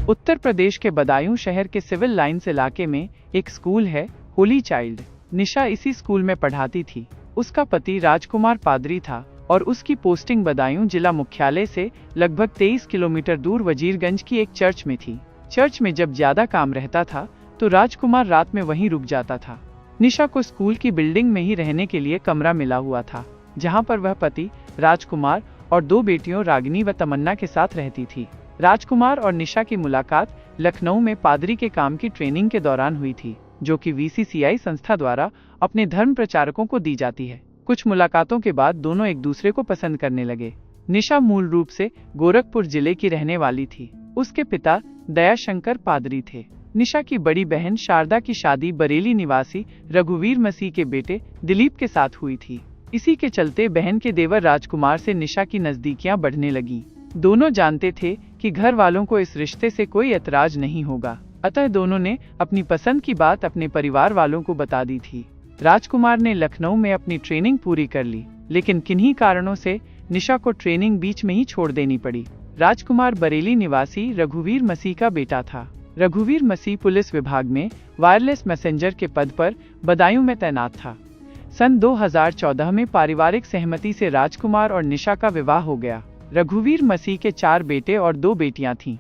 उत्तर प्रदेश के बदायूं शहर के सिविल लाइन्स इलाके में एक स्कूल है, होली चाइल्ड। निशा इसी स्कूल में पढ़ाती थी। उसका पति राजकुमार पादरी था और उसकी पोस्टिंग बदायूं जिला मुख्यालय से लगभग 23 किलोमीटर दूर वजीरगंज की एक चर्च में थी। चर्च में जब ज्यादा काम रहता था तो राजकुमार रात में वहीं रुक जाता था। निशा को स्कूल की बिल्डिंग में ही रहने के लिए कमरा मिला हुआ था, जहां पर वह पति राजकुमार और 2 बेटियों रागिनी व तमन्ना के साथ रहती थी। राजकुमार और निशा की मुलाकात लखनऊ में पादरी के काम की ट्रेनिंग के दौरान हुई थी, जो कि VCCI संस्था द्वारा अपने धर्म प्रचारकों को दी जाती है। कुछ मुलाकातों के बाद दोनों एक दूसरे को पसंद करने लगे। निशा मूल रूप से गोरखपुर जिले की रहने वाली थी। उसके पिता दयाशंकर पादरी थे। निशा की बड़ी बहन शारदा की शादी बरेली निवासी रघुवीर मसीह के बेटे दिलीप के साथ हुई थी। इसी के चलते बहन के देवर राजकुमार से निशा की नजदीकियां बढ़ने लगी। दोनों जानते थे कि घर वालों को इस रिश्ते से कोई ऐतराज नहीं होगा, अतः दोनों ने अपनी पसंद की बात अपने परिवार वालों को बता दी थी। राजकुमार ने लखनऊ में अपनी ट्रेनिंग पूरी कर ली, लेकिन किन्हीं कारणों से निशा को ट्रेनिंग बीच में ही छोड़ देनी पड़ी। राजकुमार बरेली निवासी रघुवीर मसीह का बेटा था। रघुवीर मसीह पुलिस विभाग में वायरलेस मैसेंजर के पद पर बदायूं में तैनात था। सन 2014 में पारिवारिक सहमति से राजकुमार और निशा का विवाह हो गया। रघुवीर मसीह के 4 बेटे और 2 बेटियां थीं।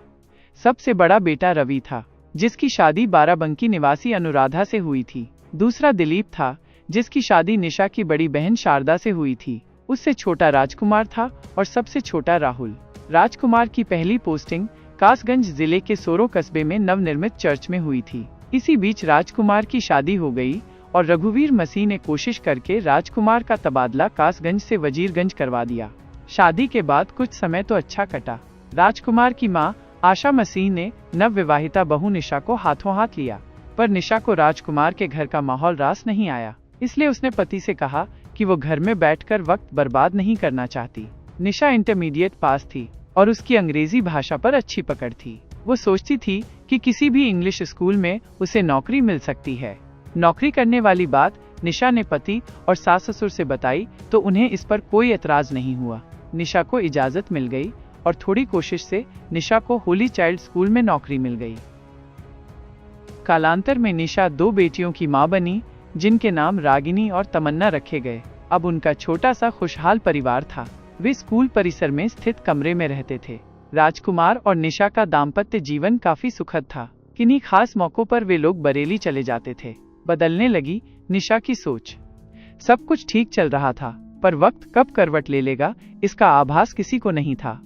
सबसे बड़ा बेटा रवि था, जिसकी शादी बाराबंकी निवासी अनुराधा से हुई थी। दूसरा दिलीप था, जिसकी शादी निशा की बड़ी बहन शारदा से हुई थी। उससे छोटा राजकुमार था और सबसे छोटा राहुल। राजकुमार की पहली पोस्टिंग कासगंज जिले के सोरो कस्बे में नवनिर्मित चर्च में हुई थी। इसी बीच राजकुमार की शादी हो गई और रघुवीर मसीह ने कोशिश करके राजकुमार का तबादला कासगंज से वजीरगंज करवा दिया। शादी के बाद कुछ समय तो अच्छा कटा। राजकुमार की मां आशा मसीह ने नवविवाहिता बहू निशा को हाथों हाथ लिया, पर निशा को राजकुमार के घर का माहौल रास नहीं आया। इसलिए उसने पति से कहा कि वो घर में बैठकर वक्त बर्बाद नहीं करना चाहती। निशा इंटरमीडिएट पास थी और उसकी अंग्रेजी भाषा पर अच्छी पकड़ थी। वो सोचती थी कि किसी भी इंग्लिश स्कूल में उसे नौकरी मिल सकती है। नौकरी करने वाली बात निशा ने पति और सास ससुर से बताई तो उन्हें इस पर कोई एतराज नहीं हुआ। निशा को इजाजत मिल गई और थोड़ी कोशिश से निशा को होली चाइल्ड स्कूल में नौकरी मिल गई। कालांतर में निशा 2 बेटियों की मां बनी, जिनके नाम रागिनी और तमन्ना रखे गए। अब उनका छोटा सा खुशहाल परिवार था। वे स्कूल परिसर में स्थित कमरे में रहते थे। राजकुमार और निशा का दाम्पत्य जीवन काफी सुखद था। किन्हीं खास मौकों पर वे लोग बरेली चले जाते थे। बदलने लगी निशा की सोच। सब कुछ ठीक चल रहा था, पर वक्त कब करवट ले लेगा इसका आभास किसी को नहीं था।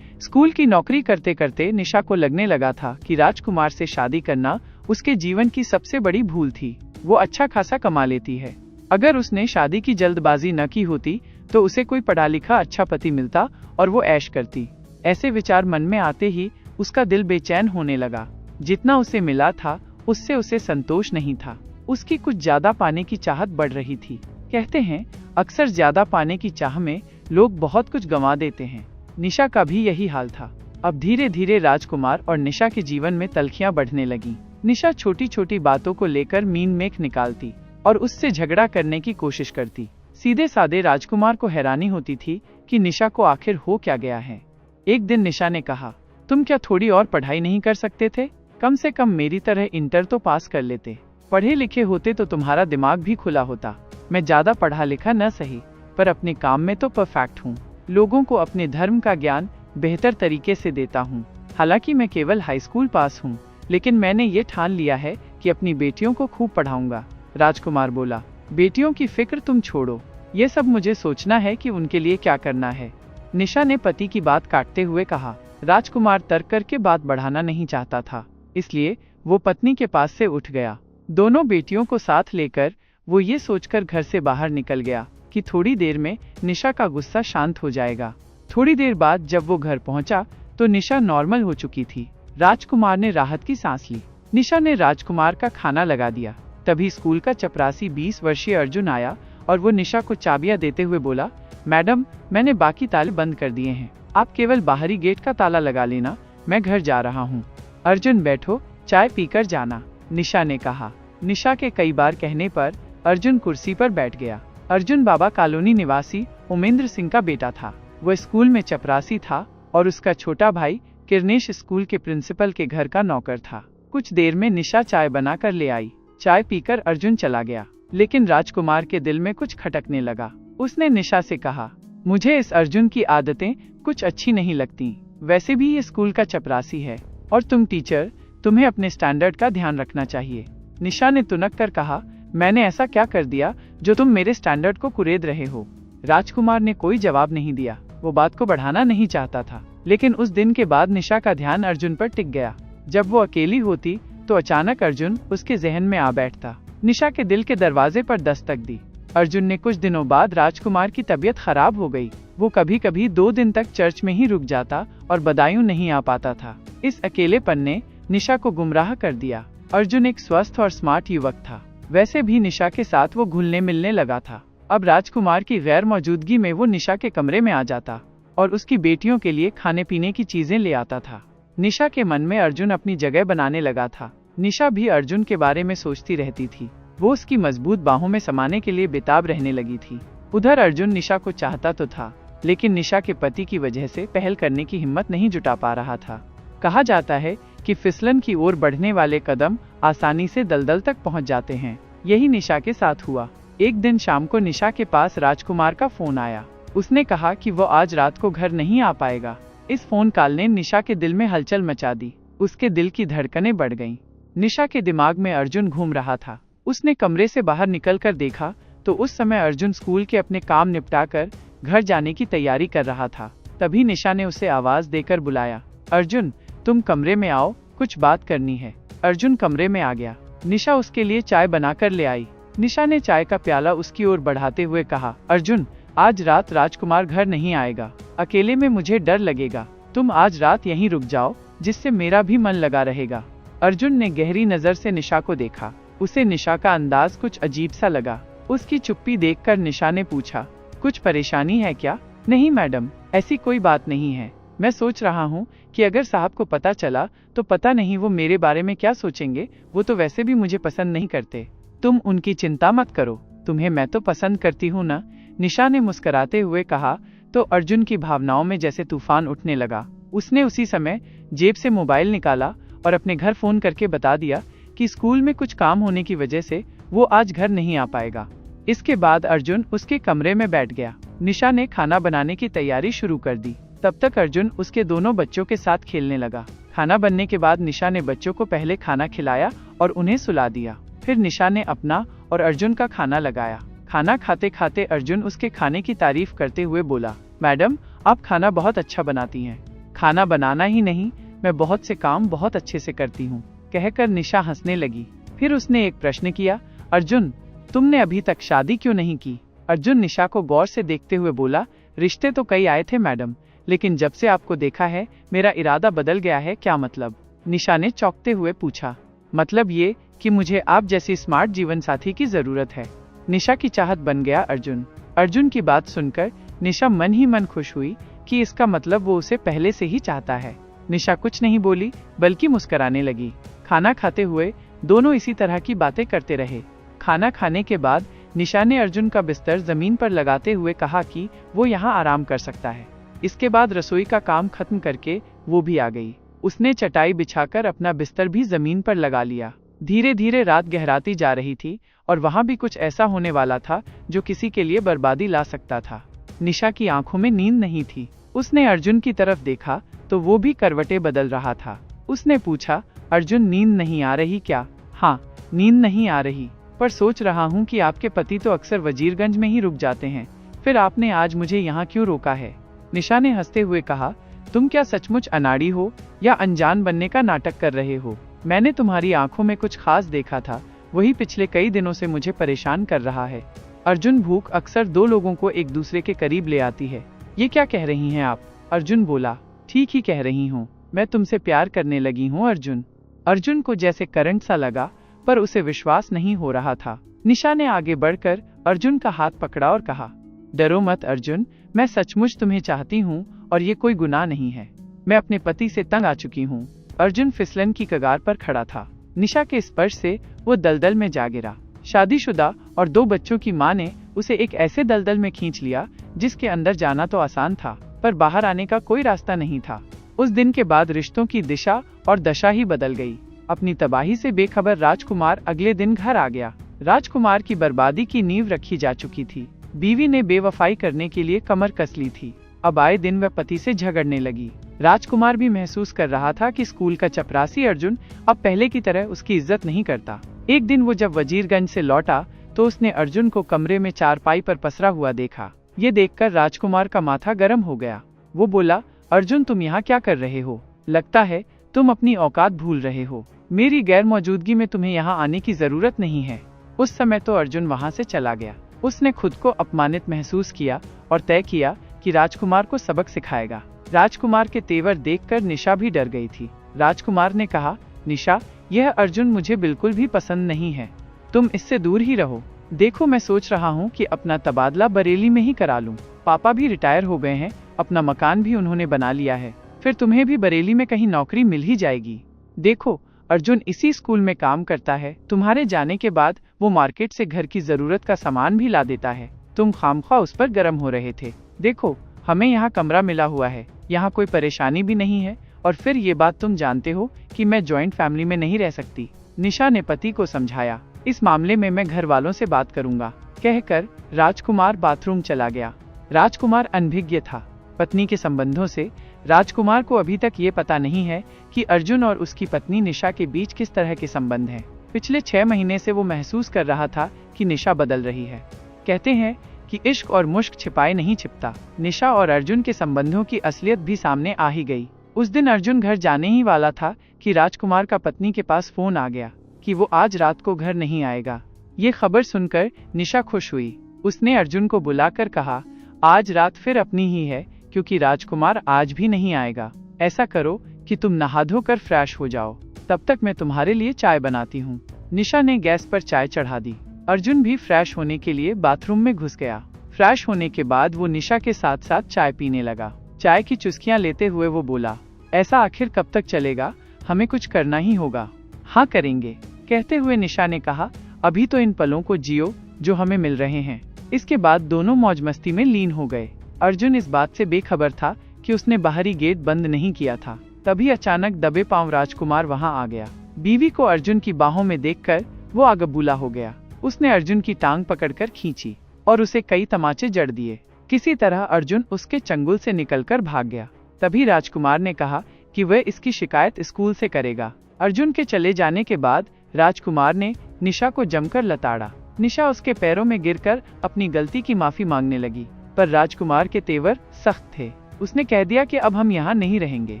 स्कूल की नौकरी करते करते निशा को लगने लगा था कि राजकुमार से शादी करना उसके जीवन की सबसे बड़ी भूल थी। वो अच्छा खासा कमा लेती है। अगर उसने शादी की जल्दबाजी न की होती तो उसे कोई पढ़ा लिखा अच्छा पति मिलता और वो ऐश करती। ऐसे विचार मन में आते ही उसका दिल बेचैन होने लगा। जितना उसे मिला था उससे उसे संतोष नहीं था। उसकी कुछ ज्यादा पाने की चाहत बढ़ रही थी। कहते हैं अक्सर ज्यादा पाने की चाह में लोग बहुत कुछ गंवा देते हैं। निशा का भी यही हाल था। अब धीरे धीरे राजकुमार और निशा के जीवन में तल्खियां बढ़ने लगी। निशा छोटी छोटी बातों को लेकर मीन मेख निकालती और उससे झगड़ा करने की कोशिश करती। सीधे साधे राजकुमार को हैरानी होती थी कि निशा को आखिर हो क्या गया है। एक दिन निशा ने कहा, तुम क्या थोड़ी और पढ़ाई नहीं कर सकते थे? कम से कम मेरी तरह इंटर तो पास कर लेते। पढ़े लिखे होते तो तुम्हारा दिमाग भी खुला होता। मैं ज्यादा पढ़ा लिखा न सही, पर अपने काम में तो परफेक्ट हूँ। लोगों को अपने धर्म का ज्ञान बेहतर तरीके से देता हूँ। हालांकि मैं केवल हाई स्कूल पास हूँ, लेकिन मैंने ये ठान लिया है कि अपनी बेटियों को खूब पढ़ाऊंगा। राजकुमार बोला, बेटियों की फिक्र तुम छोड़ो, ये सब मुझे सोचना है कि उनके लिए क्या करना है। निशा ने पति की बात काटते हुए कहा। राजकुमार तर्क करके बात बढ़ाना नहीं चाहता था, इसलिए वो पत्नी के पास से उठ गया। दोनों बेटियों को साथ लेकर वो ये सोचकर घर से बाहर निकल गया कि थोड़ी देर में निशा का गुस्सा शांत हो जाएगा। थोड़ी देर बाद जब वो घर पहुंचा तो निशा नॉर्मल हो चुकी थी। राजकुमार ने राहत की सांस ली। निशा ने राजकुमार का खाना लगा दिया। तभी स्कूल का चपरासी 20 वर्षीय अर्जुन आया और वो निशा को चाबियां देते हुए बोला, मैडम, मैंने बाकी ताले बंद कर दिए हैं, आप केवल बाहरी गेट का ताला लगा लेना, मैं घर जा रहा हूँ। अर्जुन, बैठो, चाय पीकर जाना, निशा ने कहा। निशा के कई बार कहने पर अर्जुन कुर्सी पर बैठ गया। अर्जुन बाबा कॉलोनी निवासी उमेंद्र सिंह का बेटा था। वह स्कूल में चपरासी था और उसका छोटा भाई किरनेश स्कूल के प्रिंसिपल के घर का नौकर था। कुछ देर में निशा चाय बना कर ले आई। चाय पीकर अर्जुन चला गया, लेकिन राजकुमार के दिल में कुछ खटकने लगा। उसने निशा से कहा, मुझे इस अर्जुन की आदतें कुछ अच्छी नहीं लगती। वैसे भी ये स्कूल का चपरासी है और तुम टीचर, तुम्हें अपने स्टैंडर्ड का ध्यान रखना चाहिए। निशा ने तुनक कर कहा, मैंने ऐसा क्या कर दिया जो तुम मेरे स्टैंडर्ड को कुरेद रहे हो? राजकुमार ने कोई जवाब नहीं दिया। वो बात को बढ़ाना नहीं चाहता था, लेकिन उस दिन के बाद निशा का ध्यान अर्जुन पर टिक गया। जब वो अकेली होती तो अचानक अर्जुन उसके जहन में आ बैठता। निशा के दिल के दरवाजे पर दस्तक दी। अर्जुन ने कुछ दिनों बाद राजकुमार की तबीयत खराब हो गई। वो कभी कभी 2 दिन तक चर्च में ही रुक जाता और बदायूं नहीं आ पाता था। इस अकेलेपन ने निशा को गुमराह कर दिया। अर्जुन एक स्वस्थ और स्मार्ट युवक था। वैसे भी निशा के साथ वो घुलने मिलने लगा था। अब राजकुमार की गैर मौजूदगी में वो निशा के कमरे में आ जाता और उसकी बेटियों के लिए खाने पीने की चीजें ले आता था। निशा के मन में अर्जुन अपनी जगह बनाने लगा था। निशा भी अर्जुन के बारे में सोचती रहती थी। वो उसकी मजबूत बाहों में समाने के लिए बेताब रहने लगी थी। उधर अर्जुन निशा को चाहता तो था, लेकिन निशा के पति की वजह से पहल करने की हिम्मत नहीं जुटा पा रहा था। कहा जाता है कि फिसलन की ओर बढ़ने वाले कदम आसानी से दलदल तक पहुंच जाते हैं। यही निशा के साथ हुआ। एक दिन शाम को निशा के पास राजकुमार का फोन आया। उसने कहा कि वो आज रात को घर नहीं आ पाएगा। इस फोन कॉल ने निशा के दिल में हलचल मचा दी। उसके दिल की धड़कनें बढ़ गईं। निशा के दिमाग में अर्जुन घूम रहा था। उसने कमरे से बाहर निकलकर देखा तो उस समय अर्जुन स्कूल के अपने काम निपटाकर घर जाने की तैयारी कर रहा था। तभी निशा ने उसे आवाज देकर बुलाया, अर्जुन, तुम कमरे में आओ, कुछ बात करनी है। अर्जुन कमरे में आ गया। निशा उसके लिए चाय बनाकर ले आई। निशा ने चाय का प्याला उसकी ओर बढ़ाते हुए कहा, अर्जुन, आज रात राजकुमार घर नहीं आएगा। अकेले में मुझे डर लगेगा। तुम आज रात यहीं रुक जाओ, जिससे मेरा भी मन लगा रहेगा। अर्जुन ने गहरी नजर से निशा को देखा। उसे निशा का अंदाज कुछ अजीब सा लगा। उसकी चुप्पी देखकर निशा ने पूछा, कुछ परेशानी है क्या? नहीं मैडम, ऐसी कोई बात नहीं है। मैं सोच रहा हूँ कि अगर साहब को पता चला तो पता नहीं वो मेरे बारे में क्या सोचेंगे। वो तो वैसे भी मुझे पसंद नहीं करते। तुम उनकी चिंता मत करो, तुम्हें मैं तो पसंद करती हूँ ना। निशा ने मुस्कुराते हुए कहा तो अर्जुन की भावनाओं में जैसे तूफान उठने लगा। उसने उसी समय जेब से मोबाइल निकाला और अपने घर फोन करके बता दिया कि स्कूल में कुछ काम होने की वजह से वो आज घर नहीं आ पाएगा। इसके बाद अर्जुन उसके कमरे में बैठ गया। निशा ने खाना बनाने की तैयारी शुरू कर दी। तब तक अर्जुन उसके दोनों बच्चों के साथ खेलने लगा। खाना बनने के बाद निशा ने बच्चों को पहले खाना खिलाया और उन्हें सुला दिया। फिर निशा ने अपना और अर्जुन का खाना लगाया। खाना खाते खाते अर्जुन उसके खाने की तारीफ करते हुए बोला, मैडम, आप खाना बहुत अच्छा बनाती हैं। खाना बनाना ही नहीं, मैं बहुत से काम बहुत अच्छे से करती हूँ, कहकर निशा हंसने लगी। फिर उसने एक प्रश्न किया, अर्जुन, तुमने अभी तक शादी क्यों नहीं की? अर्जुन निशा को गौर से देखते हुए बोला, रिश्ते तो कई आए थे मैडम, लेकिन जब से आपको देखा है मेरा इरादा बदल गया है। क्या मतलब? निशा ने चौंकते हुए पूछा। मतलब ये कि मुझे आप जैसी स्मार्ट जीवन साथी की जरूरत है। निशा की चाहत बन गया अर्जुन। अर्जुन की बात सुनकर निशा मन ही मन खुश हुई कि इसका मतलब वो उसे पहले से ही चाहता है। निशा कुछ नहीं बोली, बल्कि मुस्कुराने लगी। खाना खाते हुए दोनों इसी तरह की बातें करते रहे। खाना खाने के बाद निशा ने अर्जुन का बिस्तर जमीन पर लगाते हुए कहा कि वो यहाँ आराम कर सकता है। इसके बाद रसोई का काम खत्म करके वो भी आ गई। उसने चटाई बिछाकर अपना बिस्तर भी जमीन पर लगा लिया। धीरे धीरे रात गहराती जा रही थी और वहाँ भी कुछ ऐसा होने वाला था जो किसी के लिए बर्बादी ला सकता था। निशा की आंखों में नींद नहीं थी। उसने अर्जुन की तरफ देखा तो वो भी करवटें बदल रहा था। उसने पूछा, अर्जुन, नींद नहीं आ रही क्या? हाँ, नींद नहीं आ रही, पर सोच रहा हूँ कि आपके पति तो अक्सर वजीरगंज में ही रुक जाते हैं, फिर आपने आज मुझे यहाँ क्यों रोका है? निशा ने हंसते हुए कहा, तुम क्या सचमुच अनाड़ी हो या अनजान बनने का नाटक कर रहे हो? मैंने तुम्हारी आंखों में कुछ खास देखा था, वही पिछले कई दिनों से मुझे परेशान कर रहा है। अर्जुन, भूख अक्सर दो लोगों को एक दूसरे के करीब ले आती है। ये क्या कह रही हैं आप? अर्जुन बोला, ठीक ही कह रही हूँ, मैं तुमसे प्यार करने लगी हूँ अर्जुन। अर्जुन को जैसे करंट सा लगा, पर उसे विश्वास नहीं हो रहा था। निशा ने आगे बढ़कर अर्जुन का हाथ पकड़ा और कहा, डरो मत अर्जुन, मैं सचमुच तुम्हें चाहती हूँ और ये कोई गुनाह नहीं है। मैं अपने पति से तंग आ चुकी हूँ। अर्जुन फिसलन की कगार पर खड़ा था। निशा के स्पर्श से वो दलदल में जा गिरा। शादीशुदा और 2 बच्चों की माँ ने उसे एक ऐसे दलदल में खींच लिया जिसके अंदर जाना तो आसान था, पर बाहर आने का कोई रास्ता नहीं था। उस दिन के बाद रिश्तों की दिशा और दशा ही बदल गई। अपनी तबाही से बेखबर राजकुमार अगले दिन घर आ गया। राजकुमार की बर्बादी की नींव रखी जा चुकी थी। बीवी ने बेवफाई करने के लिए कमर कस ली थी। अब आए दिन वह पति से झगड़ने लगी। राजकुमार भी महसूस कर रहा था कि स्कूल का चपरासी अर्जुन अब पहले की तरह उसकी इज्जत नहीं करता। एक दिन वो जब वजीरगंज से लौटा तो उसने अर्जुन को कमरे में चारपाई पर पसरा हुआ देखा। ये देखकर राजकुमार का माथा गर्म हो गया। वो बोला, अर्जुन तुम यहाँ क्या कर रहे हो? लगता है तुम अपनी औकात भूल रहे हो। मेरी गैर मौजूदगी में तुम्हें यहाँ आने की जरूरत नहीं है। उस समय तो अर्जुन वहाँ से चला गया। उसने खुद को अपमानित महसूस किया और तय किया कि राजकुमार को सबक सिखाएगा। राजकुमार के तेवर देखकर निशा भी डर गई थी। राजकुमार ने कहा, निशा, यह अर्जुन मुझे बिल्कुल भी पसंद नहीं है। तुम इससे दूर ही रहो। देखो, मैं सोच रहा हूँ कि अपना तबादला बरेली में ही करा लूँ। पापा भी रिटायर हो गए हैं, अपना मकान भी उन्होंने बना लिया है। फिर तुम्हें भी बरेली में कहीं नौकरी मिल ही जाएगी। देखो, अर्जुन इसी स्कूल में काम करता है। तुम्हारे जाने के बाद वो मार्केट से घर की जरूरत का सामान भी ला देता है। तुम खामख्वाह उस पर गर्म हो रहे थे। देखो, हमें यहाँ कमरा मिला हुआ है, यहाँ कोई परेशानी भी नहीं है। और फिर ये बात तुम जानते हो कि मैं जॉइंट फैमिली में नहीं रह सकती। निशा ने पति को समझाया, इस मामले में मैं घर वालों से बात करूंगा। कहकर राजकुमार बाथरूम चला गया। राजकुमार अनभिज्ञ था। पत्नी के संबंधों से राजकुमार को अभी तक ये पता नहीं है कि अर्जुन और उसकी पत्नी निशा के बीच किस तरह के संबंध हैं। पिछले 6 महीने से वो महसूस कर रहा था कि निशा बदल रही है। कहते हैं कि इश्क और मुश्क छिपाए नहीं छिपता। निशा और अर्जुन के संबंधों की असलियत भी सामने आ ही गई। उस दिन अर्जुन घर जाने ही वाला था कि राजकुमार का पत्नी के पास फोन आ गया कि वो आज रात को घर नहीं आएगा। ये खबर सुनकर निशा खुश हुई। उसने अर्जुन को बुलाकर कहा, आज रात फिर अपनी ही है, क्योंकि राजकुमार आज भी नहीं आएगा। ऐसा करो कि तुम नहा धोकर फ्रेश हो जाओ, तब तक मैं तुम्हारे लिए चाय बनाती हूँ। निशा ने गैस पर चाय चढ़ा दी। अर्जुन भी फ्रेश होने के लिए बाथरूम में घुस गया। फ्रेश होने के बाद वो निशा के साथ साथ चाय पीने लगा। चाय की चुस्कियां लेते हुए वो बोला, ऐसा आखिर कब तक चलेगा? हमें कुछ करना ही होगा। हाँ करेंगे। कहते हुए निशा ने कहा, अभी तो इन पलों को जियो जो हमें मिल रहे हैं। इसके बाद दोनों मौज मस्ती में लीन हो गए। अर्जुन इस बात से बेखबर था कि उसने बाहरी गेट बंद नहीं किया था। तभी अचानक दबे पांव राजकुमार वहां आ गया। बीवी को अर्जुन की बाहों में देखकर वो आगबूला हो गया। उसने अर्जुन की टांग पकड़कर खींची और उसे कई तमाचे जड़ दिए। किसी तरह अर्जुन उसके चंगुल से निकलकर भाग गया। तभी राजकुमार ने कहा कि वह इसकी शिकायत स्कूल से करेगा। अर्जुन के चले जाने के बाद राजकुमार ने निशा को जमकर लताड़ा। निशा उसके पैरों में गिरकर अपनी गलती की माफी मांगने लगी, पर राजकुमार के तेवर सख्त थे। उसने कह दिया कि अब हम यहाँ नहीं रहेंगे।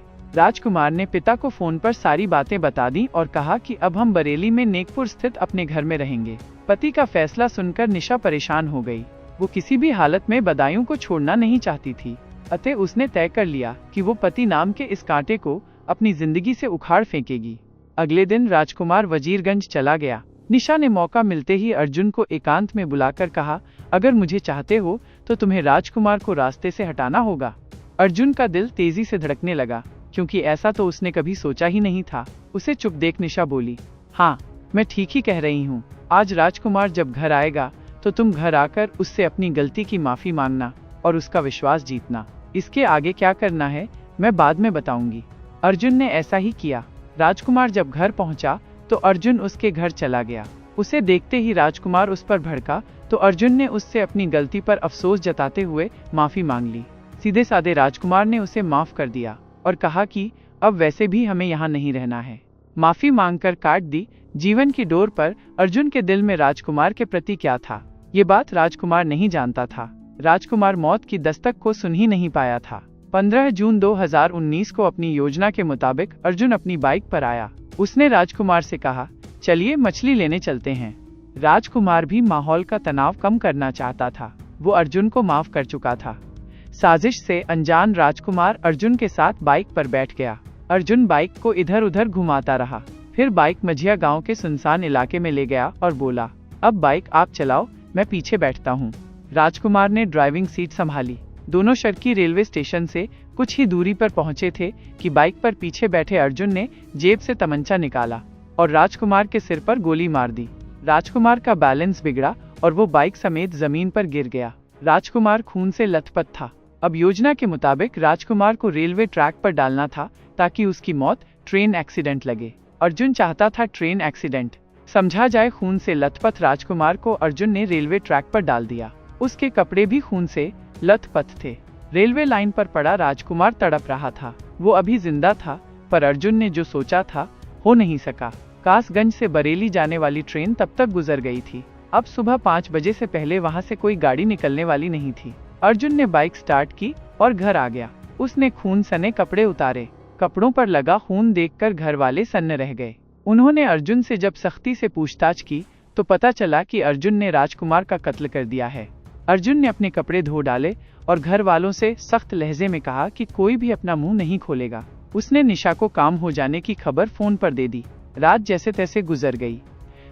राजकुमार ने पिता को फोन पर सारी बातें बता दी और कहा कि अब हम बरेली में नेकपुर स्थित अपने घर में रहेंगे। पति का फैसला सुनकर निशा परेशान हो गई। वो किसी भी हालत में बदायूं को छोड़ना नहीं चाहती थी। अतः उसने तय कर लिया कि वो पति नाम के इस कांटे को अपनी जिंदगी से उखाड़ फेंकेगी। अगले दिन राजकुमार वजीरगंज चला गया। निशा ने मौका मिलते ही अर्जुन को एकांत में बुलाकर कहा, अगर मुझे चाहते हो तो तुम्हें राजकुमार को रास्ते से हटाना होगा। अर्जुन का दिल तेजी से धड़कने लगा, क्योंकि ऐसा तो उसने कभी सोचा ही नहीं था। उसे चुप देख निशा बोली, हाँ मैं ठीक ही कह रही हूँ। आज राजकुमार जब घर आएगा तो तुम घर आकर उससे अपनी गलती की माफी मांगना और उसका विश्वास जीतना। इसके आगे क्या करना है मैं बाद में बताऊंगी। अर्जुन ने ऐसा ही किया। राजकुमार जब घर पहुंचा तो अर्जुन उसके घर चला गया। उसे देखते ही राजकुमार उस पर भड़का तो अर्जुन ने उससे अपनी गलती पर अफसोस जताते हुए माफी मांग ली। सीधे साधे राजकुमार ने उसे माफ कर दिया और कहा कि अब वैसे भी हमें यहाँ नहीं रहना है। माफी मांगकर काट दी जीवन की डोर पर अर्जुन के दिल में राजकुमार के प्रति क्या था, ये बात राजकुमार नहीं जानता था। राजकुमार मौत की दस्तक को सुन ही नहीं पाया था। 15 जून 2019 को अपनी योजना के मुताबिक अर्जुन अपनी बाइक पर आया। उसने राजकुमार से कहा, चलिए मछली लेने चलते हैं। राजकुमार भी माहौल का तनाव कम करना चाहता था। वो अर्जुन को माफ कर चुका था। साजिश से अनजान राजकुमार अर्जुन के साथ बाइक पर बैठ गया। अर्जुन बाइक को इधर उधर घुमाता रहा। फिर बाइक मझिया गांव के सुनसान इलाके में ले गया और बोला, अब बाइक आप चलाओ, मैं पीछे बैठता हूँ। राजकुमार ने ड्राइविंग सीट संभाली। दोनों शर्की रेलवे स्टेशन से कुछ ही दूरी पर पहुंचे थे कि बाइक पर पीछे बैठे अर्जुन ने जेब से तमंचा निकाला और राजकुमार के सिर पर गोली मार दी। राजकुमार का बैलेंस बिगड़ा और वो बाइक समेत जमीन पर गिर गया। राजकुमार खून से लथपथ था। अब योजना के मुताबिक राजकुमार को रेलवे ट्रैक पर डालना था ताकि उसकी मौत ट्रेन एक्सीडेंट लगे। अर्जुन चाहता था ट्रेन एक्सीडेंट समझा जाए। खून से लथपथ राजकुमार को अर्जुन ने रेलवे ट्रैक पर डाल दिया। उसके कपड़े भी खून से लथपथ थे। रेलवे लाइन पर पड़ा राजकुमार तड़प रहा था। वो अभी जिंदा था, पर अर्जुन ने जो सोचा था हो नहीं सका। कासगंज से बरेली जाने वाली ट्रेन तब तक गुजर गई थी। अब सुबह 5 बजे से पहले वहां से कोई गाड़ी निकलने वाली नहीं थी। अर्जुन ने बाइक स्टार्ट की और घर आ गया। उसने खून सने कपड़े उतारे। कपड़ों पर लगा खून देखकर घर वाले सन्न रह गए। उन्होंने अर्जुन से जब सख्ती से पूछताछ की तो पता चला कि अर्जुन ने राजकुमार का कत्ल कर दिया है। अर्जुन ने अपने कपड़े धो डाले और घर वालों से सख्त लहजे में कहा कि कोई भी अपना मुंह नहीं खोलेगा। उसने निशा को काम हो जाने की खबर फोन पर दे दी। रात जैसे तैसे गुजर गई।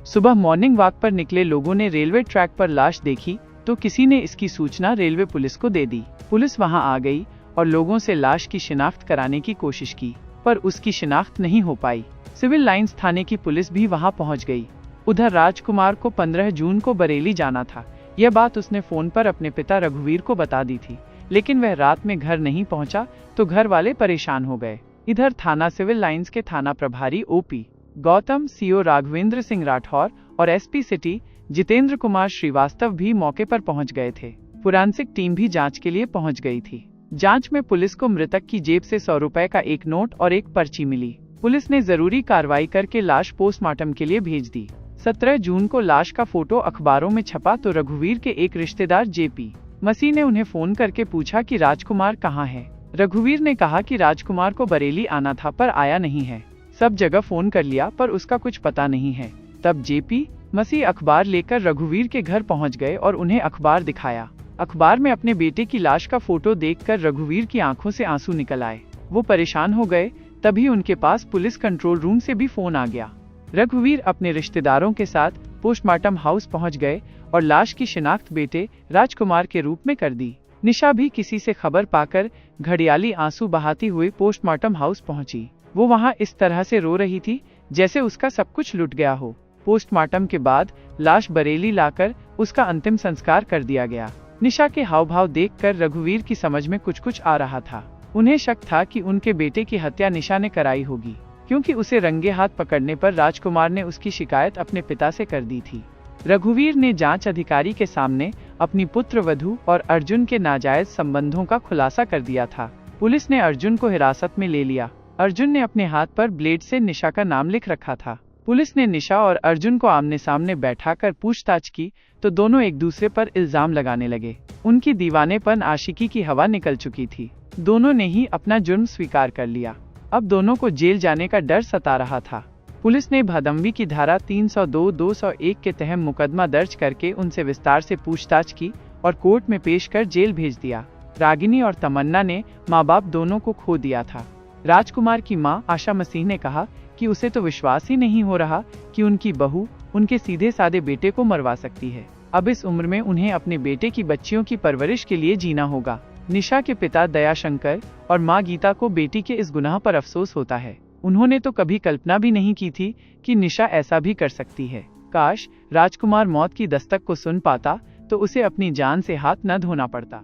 सुबह मॉर्निंग वॉक पर निकले लोगों ने रेलवे ट्रैक पर लाश देखी तो किसी ने इसकी सूचना रेलवे पुलिस को दे दी। पुलिस वहां आ गई और लोगों से लाश की शिनाख्त कराने की कोशिश की, पर उसकी शिनाख्त नहीं हो पाई। सिविल लाइंस थाने की पुलिस भी वहां पहुंच गई। उधर राजकुमार को 15 जून को बरेली जाना था। यह बात उसने फोन पर अपने पिता रघुवीर को बता दी थी, लेकिन वह रात में घर नहीं पहुंचा तो घर वाले परेशान हो गए। इधर थाना सिविल लाइंस के थाना प्रभारी ओपी गौतम, सीओ राघवेंद्र सिंह राठौर और एसपी सिटी जितेंद्र कुमार श्रीवास्तव भी मौके पर पहुंच गए थे। फोरेंसिक टीम भी जांच के लिए पहुंच गई थी। जांच में पुलिस को मृतक की जेब से 100 रुपए का एक नोट और एक पर्ची मिली। पुलिस ने जरूरी कार्रवाई करके लाश पोस्टमार्टम के लिए भेज दी। 17 जून को लाश का फोटो अखबारों में छपा तो रघुवीर के एक रिश्तेदार जेपी मसीह ने उन्हें फोन करके पूछा कि राजकुमार कहाँ है। रघुवीर ने कहा कि राजकुमार को बरेली आना था पर आया नहीं है। सब जगह फोन कर लिया पर उसका कुछ पता नहीं है। तब जेपी मसीह अखबार लेकर रघुवीर के घर पहुंच गए और उन्हें अखबार दिखाया। अखबार में अपने बेटे की लाश का फोटो देखकर रघुवीर की आंखों से आंसू निकल आए। वो परेशान हो गए। तभी उनके पास पुलिस कंट्रोल रूम से भी फोन आ गया। रघुवीर अपने रिश्तेदारों के साथ पोस्टमार्टम हाउस पहुंच गए और लाश की शिनाख्त बेटे राजकुमार के रूप में कर दी। निशा भी किसी से खबर पाकर घड़ियाली आंसू बहाती हुई पोस्टमार्टम हाउस पहुंची। वो वहां इस तरह से रो रही थी जैसे उसका सब कुछ लुट गया हो। पोस्टमार्टम के बाद लाश बरेली लाकर उसका अंतिम संस्कार कर दिया गया। निशा के हाव भाव देखकर रघुवीर की समझ में कुछ आ रहा था। उन्हें शक था कि उनके बेटे की हत्या निशा ने कराई होगी, क्योंकि उसे रंगे हाथ पकड़ने पर राजकुमार ने उसकी शिकायत अपने पिता से कर दी थी। रघुवीर ने जांच अधिकारी के सामने अपनी पुत्र वधू और अर्जुन के नाजायज संबंधों का खुलासा कर दिया था। पुलिस ने अर्जुन को हिरासत में ले लिया। अर्जुन ने अपने हाथ पर ब्लेड से निशा का नाम लिख रखा था। पुलिस ने निशा और अर्जुन को आमने सामने बैठाकर पूछताछ की तो दोनों एक दूसरे पर इल्जाम लगाने लगे। उनकी दीवानेपन आशिकी की हवा निकल चुकी थी। दोनों ने ही अपना जुर्म स्वीकार कर लिया। अब दोनों को जेल जाने का डर सता रहा था। पुलिस ने भादंवी की धारा 302, 201 के तहत मुकदमा दर्ज करके उनसे विस्तार से पूछताछ की और कोर्ट में पेश कर जेल भेज दिया। रागिनी और तमन्ना ने माँ बाप दोनों को खो दिया था। राजकुमार की माँ आशा मसीह ने कहा कि उसे तो विश्वास ही नहीं हो रहा कि उनकी बहू उनके सीधे साधे बेटे को मरवा सकती है। अब इस उम्र में उन्हें अपने बेटे की बच्चियों की परवरिश के लिए जीना होगा। निशा के पिता दयाशंकर और माँ गीता को बेटी के इस गुनाह पर अफसोस होता है। उन्होंने तो कभी कल्पना भी नहीं की थी कि निशा ऐसा भी कर सकती है। काश राजकुमार मौत की दस्तक को सुन पाता तो उसे अपनी जान से हाथ न धोना पड़ता।